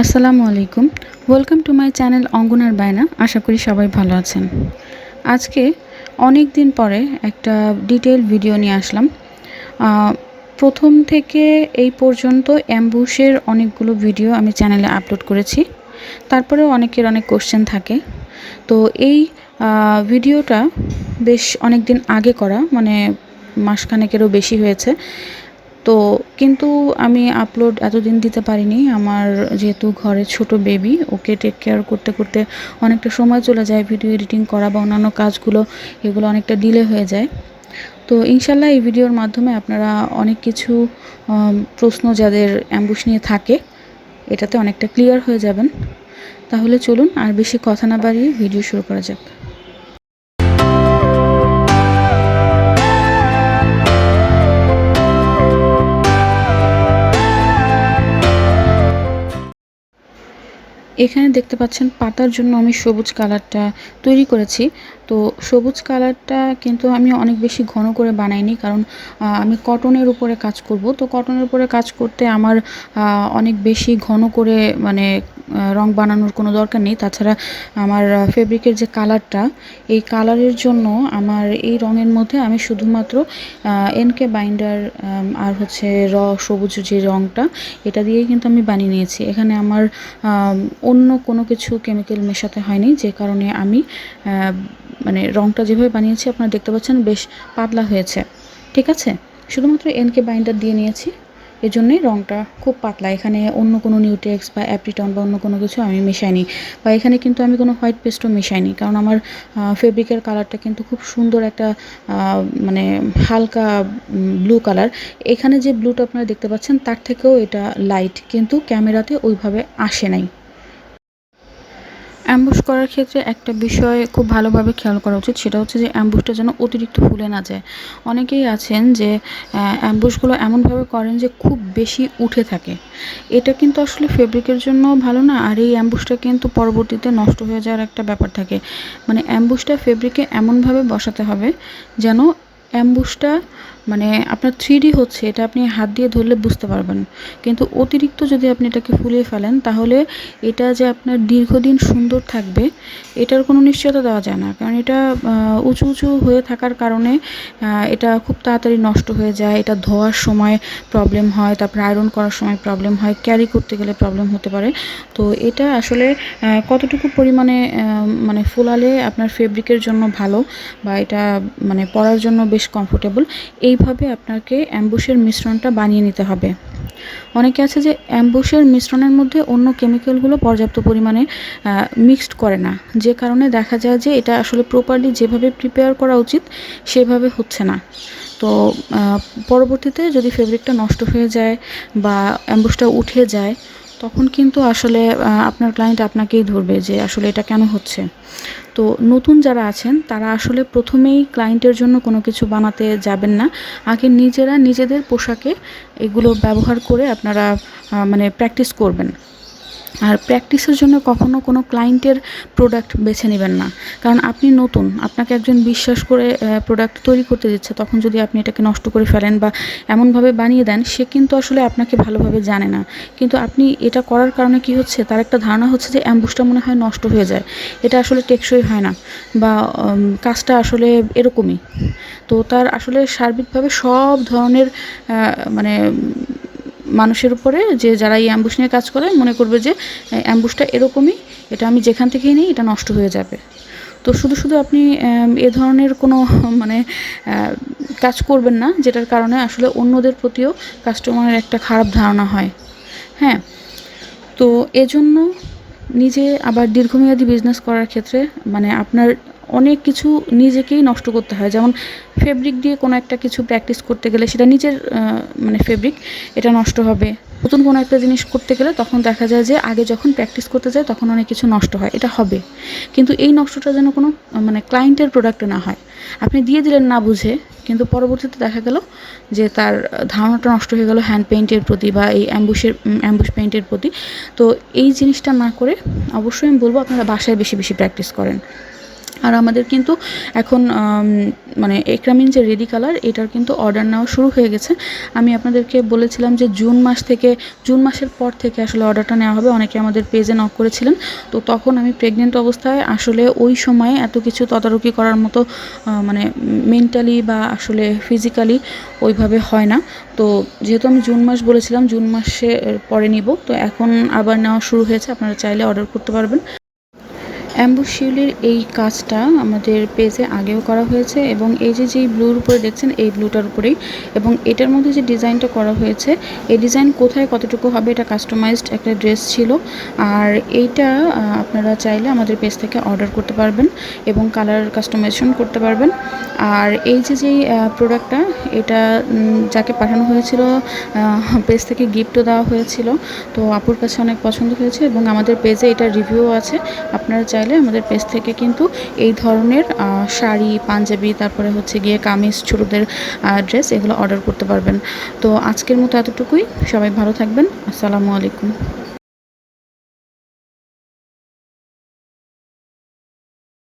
আসসালামু আলাইকুম। Welcome to my channel অঙ্গনার বায়না। আশা করি সবাই ভালো আছেন। আজকে অনেক দিন পরে একটা ডিটেইল ভিডিও নিয়ে আসলাম। আ প্রথম থেকে এই পর্যন্ত অ্যাম্বুশের অনেকগুলো ভিডিও আমি চ্যানেলে আপলোড করেছি। তারপরেও অনেকের অনেক কোয়েশ্চেন থাকে। তো এই ভিডিওটা বেশ অনেকদিন আগে করা, মানে মাসখানেকেরও বেশি হয়েছে। তো কিন্তু আমি আপলোড এতদিন দিতে পারিনি। আমার যেহেতু ঘরে ছোট বেবি, ওকে টেক কেয়ার করতে করতে অনেকটা সময় চলে যায়। ভিডিও এডিটিং করা বা অন্যান্য কাজগুলো, এগুলো অনেকটা ডিলে হয়ে যায়। তো ইনশাল্লাহ এই ভিডিওর মাধ্যমে আপনারা অনেক কিছু প্রশ্ন যাদের অ্যাম্বুশ নিয়ে থাকে, এটাতে অনেকটা ক্লিয়ার হয়ে যাবেন। তাহলে চলুন আর বেশি কথা না বাড়িয়ে ভিডিও শুরু করা যাক। এখানে দেখতে পাচ্ছেন পাতার জন্য আমি সবুজ কালারটা তৈরি করেছি। তো সবুজ কালারটা কিন্তু আমি অনেক বেশি ঘন করে বানাইনি, কারণ আমি কটনের উপরে কাজ করব। তো কটনের উপরে কাজ করতে আমার অনেক বেশি ঘন করে মানে রং বানানোর কোনো দরকার নেই। তাছাড়া আমার ফেব্রিকের যে কালারটা, এই কালারের জন্য আমার এই রঙের মধ্যে আমি শুধুমাত্র এনকে বাইন্ডার আর হচ্ছে সবুজ যে রঙটা, এটা দিয়েই কিন্তু আমি বানিয়ে নিয়েছি। এখানে আমার অন্য কোনো কিছু কেমিক্যাল মেশাতে হয়নি, যে কারণে আমি মানে রঙটা যেভাবে বানিয়েছি আপনারা দেখতে পাচ্ছেন বেশ পাতলা হয়েছে। ঠিক আছে, শুধুমাত্র এনকে বাইন্ডার দিয়ে নিয়েছি, এজন্যই রঙটা খুব পাতলা। এখানে অন্য কোনো নিউটেক্স বা অ্যাপ্রিটন বা অন্য কোনো কিছু আমি মেশাইনি, বা এখানে কিন্তু আমি কোনো হোয়াইট পেস্টও মেশাইনি, কারণ আমার ফেব্রিকের কালারটা কিন্তু খুব সুন্দর একটা মানে হালকা ব্লু কালার। এখানে যে ব্লুটা আপনারা দেখতে পাচ্ছেন তার থেকেও এটা লাইট, কিন্তু ক্যামেরাতে ওইভাবে আসে নাই। অ্যাম্বুশ করার ক্ষেত্রে একটা বিষয় খুব ভালোভাবে খেয়াল করা উচিত, সেটা হচ্ছে যে অ্যাম্বুশটা যেন অতিরিক্ত ফুলে না যায়। অনেকেই আছেন যে অ্যাম্বুশগুলো এমনভাবে করেন যে খুব বেশি উঠে থাকে। এটা কিন্তু আসলে ফেব্রিকের জন্য ভালো না, আর এই অ্যাম্বুশটা কিন্তু পরবর্তীতে নষ্ট হয়ে যাওয়ার একটা ব্যাপার থাকে। মানে অ্যাম্বুশটা ফেব্রিকে এমনভাবে বসাতে হবে যেন অ্যাম্বুশটা মানে আপনার 3D হচ্ছে, এটা আপনি হাত দিয়ে ধরলে বুঝতে পারবেন। কিন্তু অতিরিক্ত যদি আপনি এটাকে ফুলিয়ে ফেলেন, তাহলে এটা যে আপনার দীর্ঘদিন সুন্দর থাকবে এটার কোনো নিশ্চয়তা দেওয়া যায় না। কারণ এটা উঁচু উঁচু হয়ে থাকার কারণে এটা খুব তাড়াতাড়ি নষ্ট হয়ে যায়। এটা ধোয়ার সময় প্রবলেম হয়, তারপরে আয়রন করার সময় প্রবলেম হয়, ক্যারি করতে গেলে প্রবলেম হতে পারে। তো এটা আসলে কতটুকু পরিমাণে মানে ফোলালে আপনার ফেব্রিকের জন্য ভালো, বা এটা মানে পরার জন্য বেশ কমফোর্টেবল, এইভাবে আপনাকে অ্যাম্বুশের মিশ্রণটা বানিয়ে নিতে হবে। অনেকে আছে যে অ্যাম্বুশের মিশ্রণের মধ্যে অন্য কেমিক্যালগুলো পর্যাপ্ত পরিমাণে মিক্সড করে না, যে কারণে দেখা যায় যে এটা আসলে প্রপারলি যেভাবে প্রিপেয়ার করা উচিত সেভাবে হচ্ছে না। তো পরবর্তীতে যদি ফেব্রিকটা নষ্ট হয়ে যায় বা অ্যাম্বুশটা উঠে যায়, তখন কিন্তু আসলে আপনার ক্লায়েন্ট আপনাকেই ধরবে যে আসলে এটা কেন হচ্ছে। তো নতুন যারা আছেন তারা আসলে প্রথমেই ক্লায়েন্টের জন্য কোনো কিছু বানাতে যাবেন না। আগে নিজেরা নিজেদের পোশাকে এগুলো ব্যবহার করে আপনারা মানে প্র্যাকটিস করবেন। আর প্র্যাকটিসের জন্য কখনো কোনো ক্লায়েন্টের প্রোডাক্ট বেছে নেবেন না, কারণ আপনি নতুন, আপনাকে একজন বিশ্বাস করে প্রোডাক্ট তৈরি করতে দিচ্ছে, তখন যদি আপনি এটাকে নষ্ট করে ফেলেন বা এমনভাবে বানিয়ে দেন, সে কিন্তু আসলে আপনাকে ভালোভাবে জানে না। কিন্তু আপনি এটা করার কারণে কি হচ্ছে, তার একটা ধারণা হচ্ছে যে অ্যাম্বুশটা মনে হয় নষ্ট হয়ে যায়, এটা আসলে টেকসই হয় না, বা কাজটা আসলে এরকমই। তো তার আসলে সার্বিকভাবে সব ধরনের মানে মানুষের উপরে, যে যারা এই অ্যাম্বুশ নিয়ে কাজ করে, মনে করবে যে অ্যাম্বুশটা এরকমই, এটা আমি যেখান থেকেই নিই এটা নষ্ট হয়ে যাবে। তো শুধু শুধু আপনি এ ধরনের কোনো মানে কাজ করবেন না, যেটার কারণে আসলে অন্যদের প্রতিও কাস্টমারের একটা খারাপ ধারণা হয়। হ্যাঁ, তো এজন্য নিজে আবার দীর্ঘমেয়াদী বিজনেস করার ক্ষেত্রে মানে আপনার অনেক কিছু নিজেকেই নষ্ট করতে হয়। যেমন ফেব্রিক দিয়ে কোনো একটা কিছু প্র্যাকটিস করতে গেলে সেটা নিজের মানে ফেব্রিক, এটা নষ্ট হবে। নতুন কোনো একটা জিনিস করতে গেলে তখন দেখা যায় যে আগে যখন প্র্যাকটিস করতে যায় তখন অনেক কিছু নষ্ট হয়, এটা হবে। কিন্তু এই নষ্টটা যেন কোনো মানে ক্লায়েন্টের প্রোডাক্টে না হয়। আপনি দিয়ে দিলেন না বুঝে, কিন্তু পরবর্তীতে দেখা গেল যে তার ধারণাটা নষ্ট হয়ে গেল হ্যান্ড পেইন্টের প্রতি বা এই অ্যাম্বুশ পেইন্টের প্রতি। তো এই জিনিসটা না করে অবশ্যই আমি বলবো আপনারা বাসায় বেশি বেশি প্র্যাকটিস করেন। আর আমাদের কিন্তু এখন মানে একরামিন যে রেডি কালার এটার কিন্তু অর্ডার নেওয়া শুরু হয়ে গেছে। আমি আপনাদেরকে বলেছিলাম যে জুন মাসের পর থেকে আসলে অর্ডারটা নেওয়া হবে। অনেকে আমাদের পেজে নক করেছিলেন। তো তখন আমি প্রেগনেন্ট অবস্থায় আসলে ওই সময়ে এত কিছু তদারকি করার মতো মানে মেন্টালি বা আসলে ফিজিক্যালি ওইভাবে হয় না। তো যেহেতু আমি জুন মাস বলেছিলাম, জুন মাসে পরে নিব, তো এখন আবার নেওয়া শুরু হয়েছে। আপনারা চাইলে অর্ডার করতে পারবেন। অ্যাম্বুশ শিউলির এই কাজটা আমাদের পেজে আগেও করা হয়েছে এবং এই যেই ব্লুর উপরে দেখছেন এই ব্লুটার উপরেই, এবং এটার মধ্যে যে ডিজাইনটা করা হয়েছে এই ডিজাইন কোথায় কতটুকু হবে এটা কাস্টমাইজড একটা ড্রেস ছিল। আর এইটা আপনারা চাইলে আমাদের পেজ থেকে অর্ডার করতে পারবেন এবং কালার কাস্টমাইজেশন করতে পারবেন। আর এই যেই প্রোডাক্টটা এটা যাকে পাঠানো হয়েছিল পেজ থেকে গিফটও দেওয়া হয়েছিল। তো আপুর কাছে অনেক পছন্দ হয়েছে এবং আমাদের পেজে এটার রিভিউ আছে। আপনারা চাইলে আমাদের পেজ থেকে কিন্তু এই ধরনের শাড়ি, পাঞ্জাবি, তারপরে হচ্ছে গিয়ে কামিজ, ছোটদের ড্রেস এগুলো অর্ডার করতে পারবেন। তো আজকের মতো এতটুকুই। সবাই ভালো থাকবেন। আসসালামু আলাইকুম।